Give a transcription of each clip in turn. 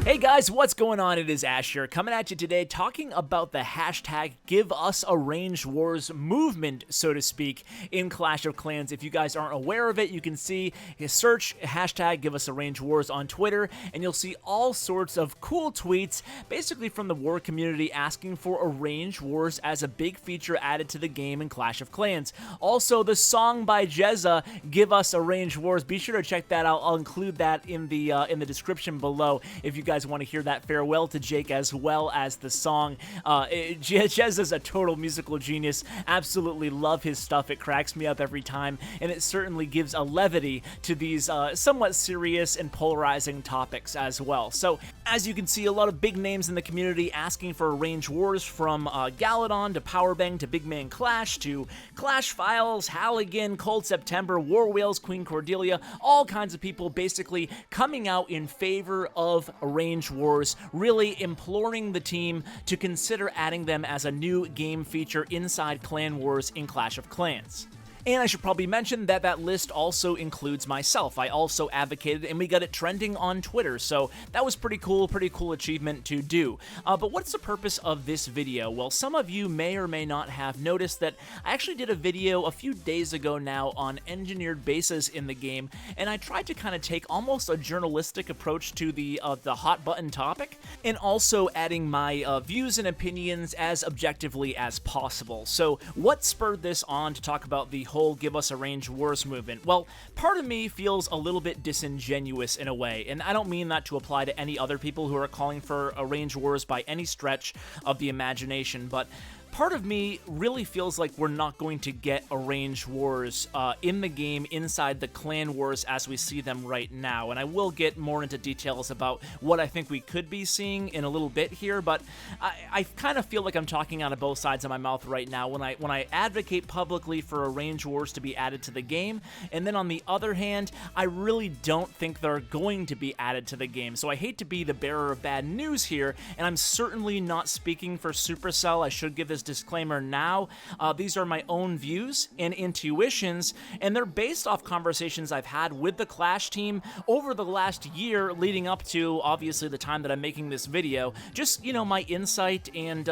Hey guys, what's going on? It is Ash here, coming at you today talking about the hashtag Give Us a Range Wars movement, so to speak, in Clash of Clans. If you guys aren't aware of it, you can see, search hashtag Give Us a Range Wars on Twitter, and you'll see all sorts of cool tweets, basically from the war community, asking for a range wars as a big feature added to the game in Clash of Clans. Also, the song by Jezza, Give Us a Range Wars, be sure to check that out. I'll include that in the description below if you guys want to hear that farewell to Jake as well as the song. Jez is a total musical genius. Absolutely love his stuff. It cracks me up every time, and it certainly gives a levity to these somewhat serious and polarizing topics as well. So, as you can see, a lot of big names in the community asking for range wars, from Galadon to Powerbang to Big Man Clash to Clash Files, Halligan, Cold September, War Whales, Queen Cordelia, all kinds of people basically coming out in favor of range wars, really imploring the team to consider adding them as a new game feature inside Clan Wars in Clash of Clans. And I should probably mention that that list also includes myself. I also advocated, and we got it trending on Twitter, so that was pretty cool achievement to do. But what's the purpose of this video? Well, some of you may or may not have noticed that I actually did a video a few days ago now on engineered bases in the game, and I tried to kind of take almost a journalistic approach to the hot button topic, and also adding my views and opinions as objectively as possible. So what spurred this on to talk about the whole Give Us a Range Wars movement? Well, part of me feels a little bit disingenuous in a way, and I don't mean that to apply to any other people who are calling for a range wars by any stretch of the imagination, but part of me really feels like we're not going to get a range wars in the game inside the clan wars as we see them right now, and I will get more into details about what I think we could be seeing in a little bit here, but I kind of feel like I'm talking out of both sides of my mouth right now when I advocate publicly for a range wars to be added to the game, and then on the other hand, I really don't think they're going to be added to the game. So I hate to be the bearer of bad news here, and I'm certainly not speaking for Supercell. I should give this disclaimer now. These are my own views and intuitions, and they're based off conversations I've had with the Clash team over the last year leading up to, obviously, the time that I'm making this video. Just, my insight and,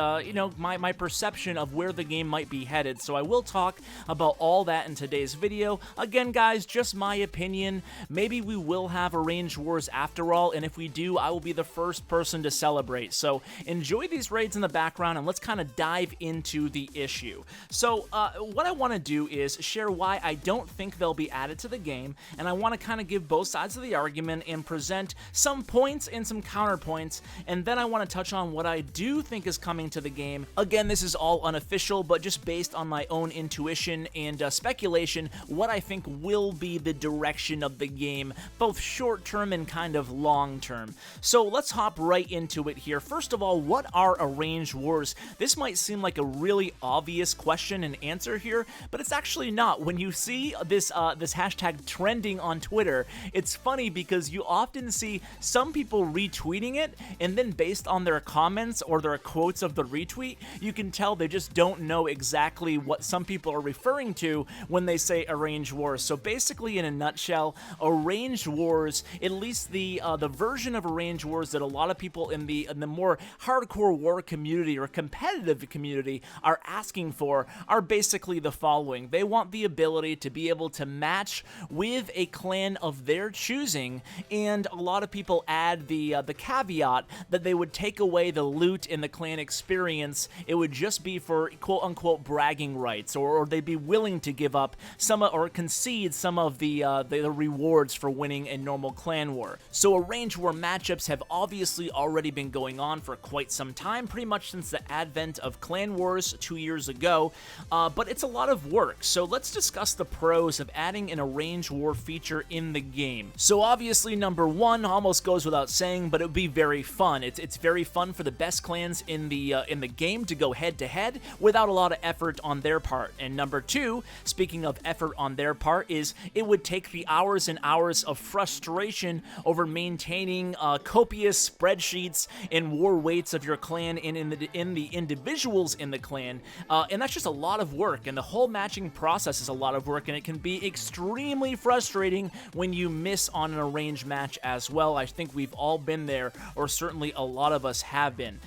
my perception of where the game might be headed. So I will talk about all that in today's video. Again, guys, just my opinion. Maybe we will have a range wars after all, and if we do, I will be the first person to celebrate. So enjoy these raids in the background, and let's kind of dive into the issue. So what I want to do is share why I don't think they'll be added to the game, and I want to kind of give both sides of the argument and present some points and some counterpoints, and then I want to touch on what I do think is coming to the game. Again, this is all unofficial, but just based on my own intuition and speculation, what I think will be the direction of the game, both short-term and kind of long-term. So let's hop right into it here. First of all, what are a range wars? This might seem like a really obvious question and answer here, but it's actually not. When you see this hashtag trending on Twitter, it's funny because you often see some people retweeting it, and then based on their comments or their quotes of the retweet, you can tell they just don't know exactly what some people are referring to when they say a range wars. So basically, in a nutshell, a range wars, at least the version of a range wars that a lot of people in the more hardcore war community or competitive community are asking for, are basically the following. They want the ability to be able to match with a clan of their choosing, and a lot of people add the caveat that they would take away the loot in the clan experience. It would just be for quote-unquote bragging rights, or they'd be willing to give up some or concede some of the rewards for winning a normal clan war. So a range war matchups have obviously already been going on for quite some time, pretty much since the advent of Clan Wars 2 years ago, but it's a lot of work. So let's discuss the pros of adding an arrange war feature in the game. So obviously, number one almost goes without saying, but it would be very fun. It's very fun for the best clans in the game to go head to head without a lot of effort on their part. And number two, speaking of effort on their part, is it would take the hours and hours of frustration over maintaining copious spreadsheets and war weights of your clan in the individuals kills in the clan, and that's just a lot of work, and the whole matching process is a lot of work, and it can be extremely frustrating when you miss on an arranged match as well. I think we've all been there, or certainly a lot of us have been.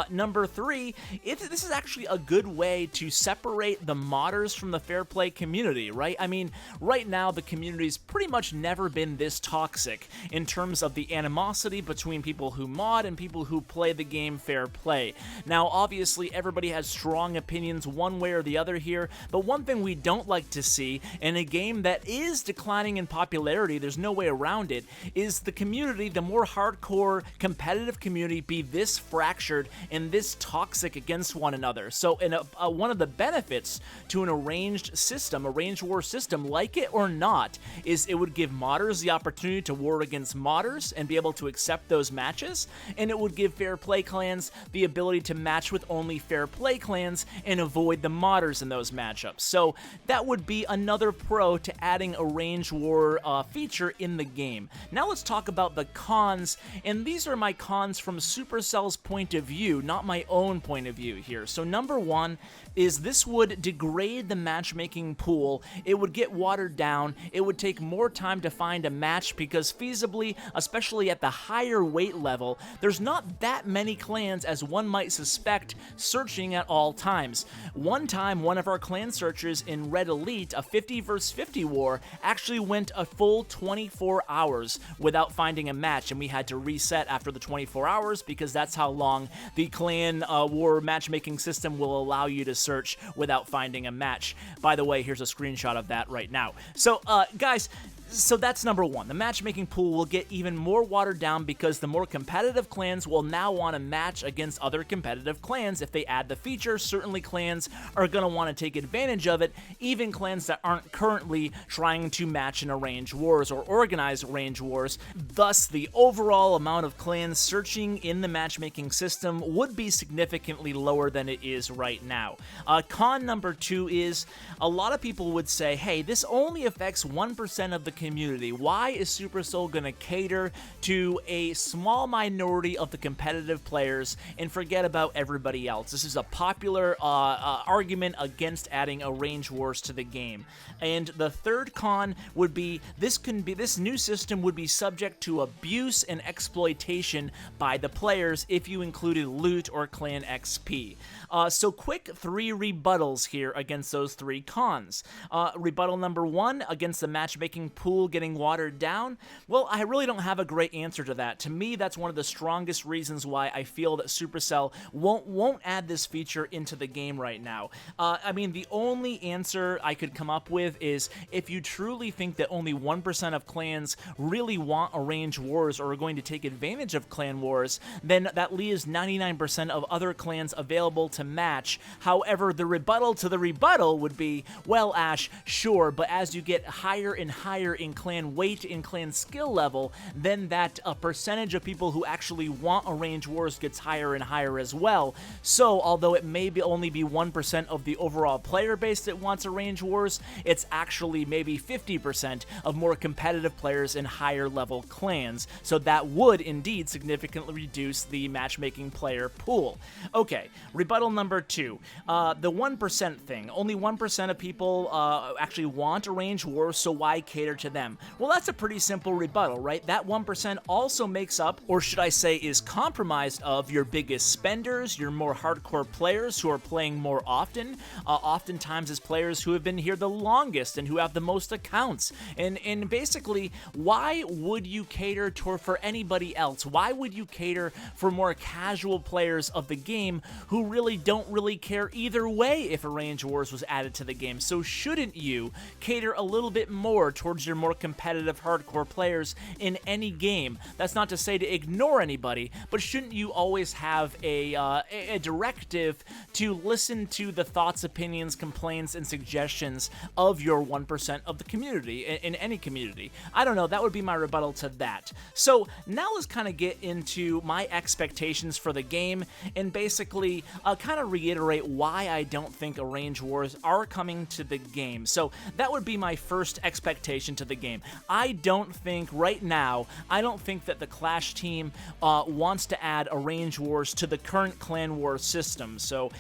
Number 3, this is actually a good way to separate the modders from the fair play community, right? I mean, right now the community's pretty much never been this toxic in terms of the animosity between people who mod and people who play the game fair play. Now, obviously, everybody has strong opinions one way or the other here, but one thing we don't like to see in a game that is declining in popularity, there's no way around it, is the community, the more hardcore competitive community, be this fractured and this toxic against one another. So one of the benefits to an arranged system, a range war system, like it or not, is it would give modders the opportunity to war against modders and be able to accept those matches, and it would give fair play clans the ability to match with only fair play clans and avoid the modders in those matchups. So that would be another pro to adding a range war feature in the game. Now let's talk about the cons, and these are my cons from Supercell's point of view, not my own point of view here. So number 1 is this would degrade the matchmaking pool. It would get watered down. It would take more time to find a match because feasibly, especially at the higher weight level, there's not that many clans as one might suspect searching at all times. One time, one of our clan searchers in Red Elite, a 50 vs 50 war, actually went a full 24 hours without finding a match, and we had to reset after the 24 hours because that's how long the clan war matchmaking system will allow you to search without finding a match. By the way, here's a screenshot of that right now. So, guys, so that's number 1. The matchmaking pool will get even more watered down because the more competitive clans will now want to match against other competitive clans. If they add the feature, certainly clans are going to want to take advantage of it, even clans that aren't currently trying to match in arranged wars or organize range wars. Thus, the overall amount of clans searching in the matchmaking system would be significantly lower than it is right now. Con number 2 is a lot of people would say, hey, this only affects 1% of the community. Why is Supercell going to cater to a small minority of the competitive players and forget about everybody else? This is a popular argument against adding a range wars to the game. And the third con would be this new system would be subject to abuse and exploitation by the players if you included loot or clan XP. So quick 3 rebuttals here against those 3 cons. Rebuttal number 1 against the matchmaking pool getting watered down. Well, I really don't have a great answer to that. To me, that's one of the strongest reasons why I feel that Supercell won't add this feature into the game right now. I mean, the only answer I could come up with is if you truly think that only 1% of clans really want arranged wars or are going to take advantage of clan wars, then that leaves 99% of other clans available to match. However, the rebuttal to the rebuttal would be, well, Ash, sure, but as you get higher and higher in clan weight, in clan skill level, then that percentage of people who actually want arranged wars gets higher and higher as well. So, although it may only be 1% of the overall player base that wants arranged wars, it's actually maybe 50% of more competitive players in higher level clans. So that would indeed significantly reduce the matchmaking player pool. Okay, rebuttal number 2. The 1% thing. Only 1% of people actually want arranged wars, so why cater to them? Well, that's a pretty simple rebuttal, right? That 1% also makes up, or should I say is comprised of, your biggest spenders, your more hardcore players who are playing more often, oftentimes as players who have been here the longest and who have the most accounts. And basically, why would you cater for anybody else? Why would you cater for more casual players of the game who really don't really care either way if Arrange Wars was added to the game? So shouldn't you cater a little bit more towards your more competitive hardcore players in any game? That's not to say to ignore anybody, but shouldn't you always have a directive to listen to the thoughts, opinions, complaints, and suggestions of your 1% of the community, in any community? I don't know, that would be my rebuttal to that. So now let's kind of get into my expectations for the game and basically kind of reiterate why I don't think Arrange Wars are coming to the game. So that would be my first expectation to the game. I don't think right now, I don't think that the Clash team wants to add Arrange Wars to the current Clan War system. system. So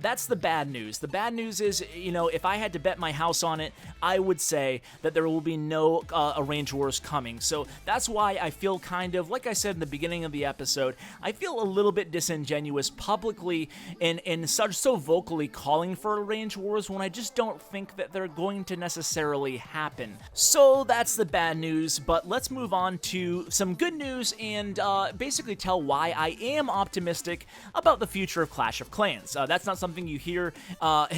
that's the bad news. The bad news is, you know, if I had to bet my house on it, I would say that there will be no Arranged Wars coming. So that's why I feel kind of, like I said in the beginning of the episode, I feel a little bit disingenuous publicly and so vocally calling for Arranged Wars when I just don't think that they're going to necessarily happen. So that's the bad news, but let's move on to some good news and basically tell why I am optimistic about the future of Clash of Clans. That's not something you hear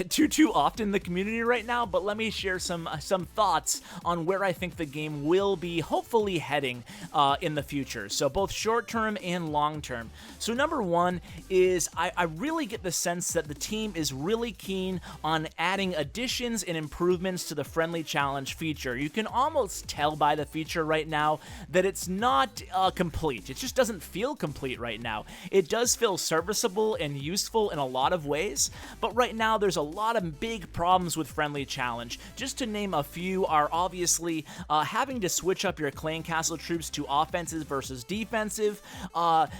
too often in the community right now, but let me share some thoughts on where I think the game will be hopefully heading in the future. So both short term and long term. So number one is I really get the sense that the team is really keen on adding additions and improvements to the friendly challenge feature. You can almost tell by the feature right now that it's not complete. It just doesn't feel complete right now. It does feel serviceable and useful in a lot of ways, but right now there's a lot of big problems with friendly challenge. Just to name a few are obviously having to switch up your clan castle troops to offensive versus defensive,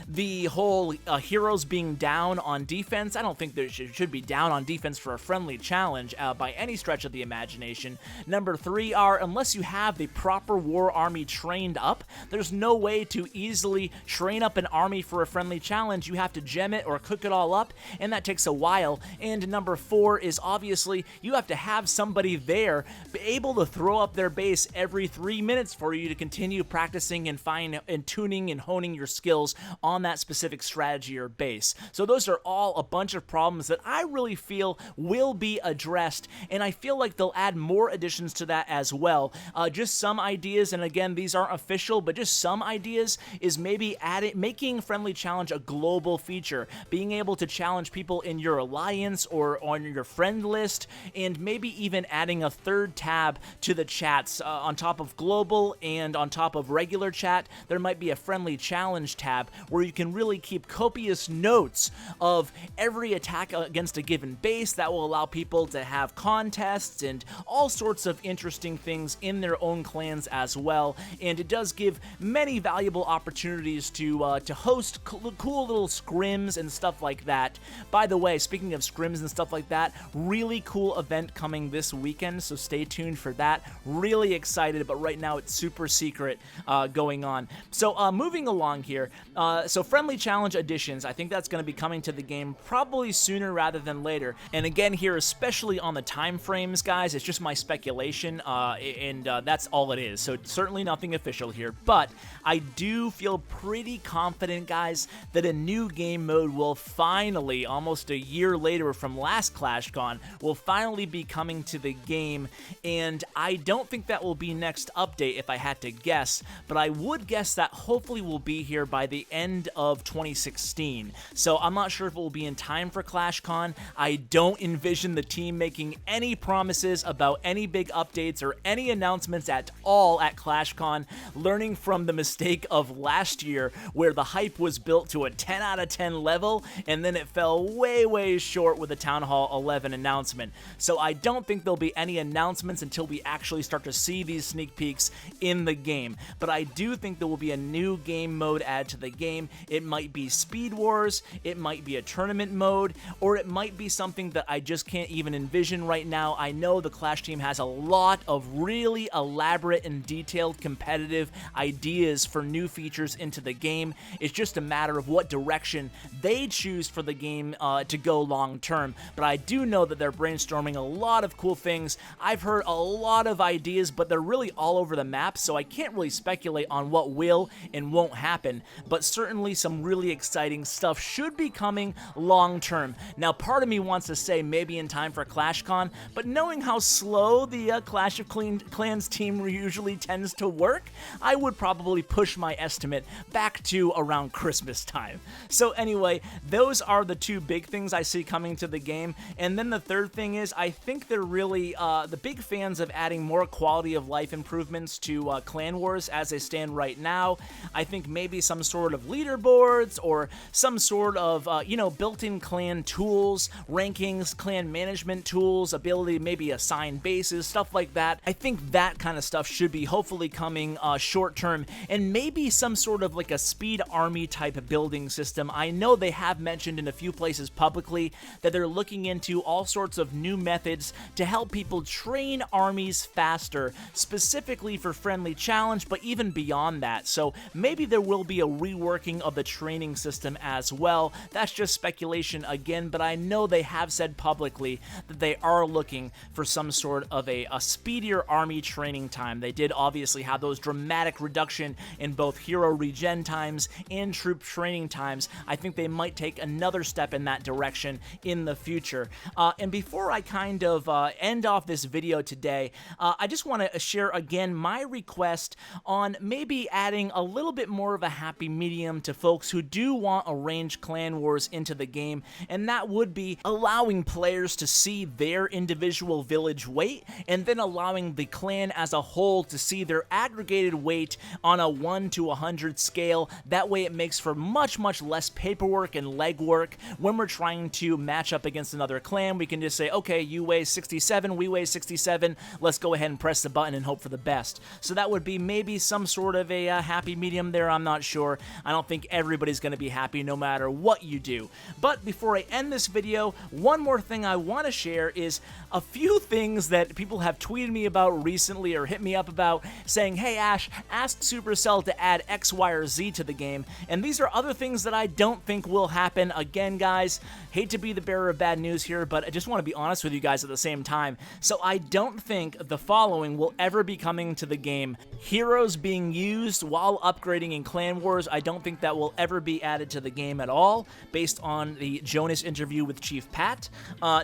the whole heroes being down on defense. I don't think there should be down on defense for a friendly challenge by any stretch of the imagination. Number three are, unless you have the proper war army trained up, there's no way to easily train up an army for a friendly challenge. You have to gem it or cook it all up, and that takes a while. And number four is obviously you have to have somebody there able to throw up their base every 3 minutes for you to continue practicing and tuning and honing your skills on that specific strategy or base. So those are all a bunch of problems that I really feel will be addressed, and I feel like they'll add more additions to that as well. Just some ideas, and again, these aren't official, but just some ideas is maybe making friendly challenge a global feature, being able to challenge people in your alliance or on your friend list, and maybe even adding a third tab to the chats on top of global and on top of regular chat. There might be a friendly challenge tab where you can really keep copious notes of every attack against a given base. That will allow people to have contests and all sorts of interesting things in their own clans as well, and it does give many valuable opportunities to host cool little scrims and stuff like that. By the way, speaking of scrims and stuff like that, really cool event coming this weekend, so stay tuned for that. Really excited, but right now it's super secret going on. So moving along here, so friendly challenge additions, I think that's going to be coming to the game probably sooner rather than later. And again here, especially on the time frames, guys, it's just my speculation, and that's all it is. So certainly nothing official here, but I do feel pretty confident, guys, that a new game mode will finally, almost a year later from last ClashCon, will finally be coming to the game, and I don't think that will be next update if I had to guess, but I would guess that hopefully will be here by the end of 2016. So I'm not sure if it will be in time for ClashCon. I don't envision the team making any promises about any big updates or any announcements at all at ClashCon, learning from the mistake of last year where the hype was built to a 10 out of 10 level and then it fell way short with the Town Hall 11 announcement. So I don't think there'll be any announcements until we actually start to see these sneak peeks in the game. But I do think there will be a new game mode added to the game. It might be Speed Wars, it might be a tournament mode, or it might be something that I just can't even envision right now. I know the Clash team has a lot of really elaborate and detailed competitive ideas for new features into the game. It's just a matter of what direction they choose for the game to go long term. But I do know that they're brainstorming a lot of cool things. I've heard a lot of ideas, but they're really all over the map, so I can't really speculate on what will and won't happen. But certainly some really exciting stuff should be coming long term. Now, part of me wants to say maybe in time for ClashCon, but knowing how slow the Clash of Clans team usually tends to work, I would probably push my estimate back to around Christmas time. So anyway, those are the two big things I see coming to the game. And then the third thing is I think they're really the big fans of adding more quality of life improvements to Clan Wars as they stand right now. I think maybe some sort of leaderboards or some sort of built-in clan tools, rankings, clan management tools, ability to maybe assign bases, stuff like that. I think that kind of stuff should be hopefully coming short term, and maybe some sort of like a speed army type of building system. I know they have mentioned in a few places places publicly that they're looking into all sorts of new methods to help people train armies faster, specifically for friendly challenge, but even beyond that. So maybe there will be a reworking of the training system as well. That's just speculation again, but I know they have said publicly that they are looking for some sort of a speedier army training time. They did obviously have those dramatic reduction in both hero regen times and troop training times. I think they might take another step in that direction in the future. And before I kind of end off this video today, I just want to share again my request on maybe adding a little bit more of a happy medium to folks who do want arranged clan wars into the game, and that would be allowing players to see their individual village weight and then allowing the clan as a whole to see their aggregated weight on a 1 to 100 scale. That way it makes for much less paperwork and legwork when we're trying to match up against another clan. We can just say, okay, you weigh 67, we weigh 67, let's go ahead and press the button and hope for the best. So that would be maybe some sort of a happy medium there. I'm not sure. I don't think everybody's going to be happy no matter what you do. But before I end this video, one more thing I want to share is a few things that people have tweeted me about recently or hit me up about, saying, hey Ash, ask Supercell to add X, Y, or Z to the game. And these are other things that I don't think will happen. Again, guys, hate to be the bearer of bad news here, but I just want to be honest with you guys at the same time. So I don't think the following will ever be coming to the game. Heroes being used while upgrading in Clan Wars, I don't think that will ever be added to the game at all, based on the Jonas interview with Chief Pat.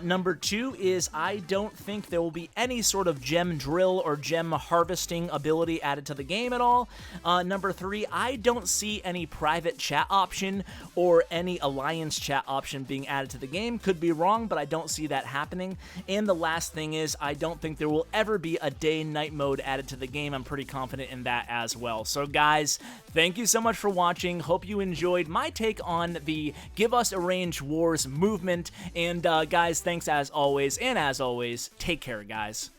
Number 2 is I don't think there will be any sort of gem drill or gem harvesting ability added to the game at all. Number 3, I don't see any private chat option or any alliance chat option being added to the game. Could be wrong, but I don't see that happening. And the last thing is I don't think there will ever be a day-night mode added to the game. I'm pretty confident in that as well. So guys, thank you so much for watching. Hope you enjoyed my take on the Give Us Arranged Wars movement. And guys, thanks as always. And as always, take care, guys.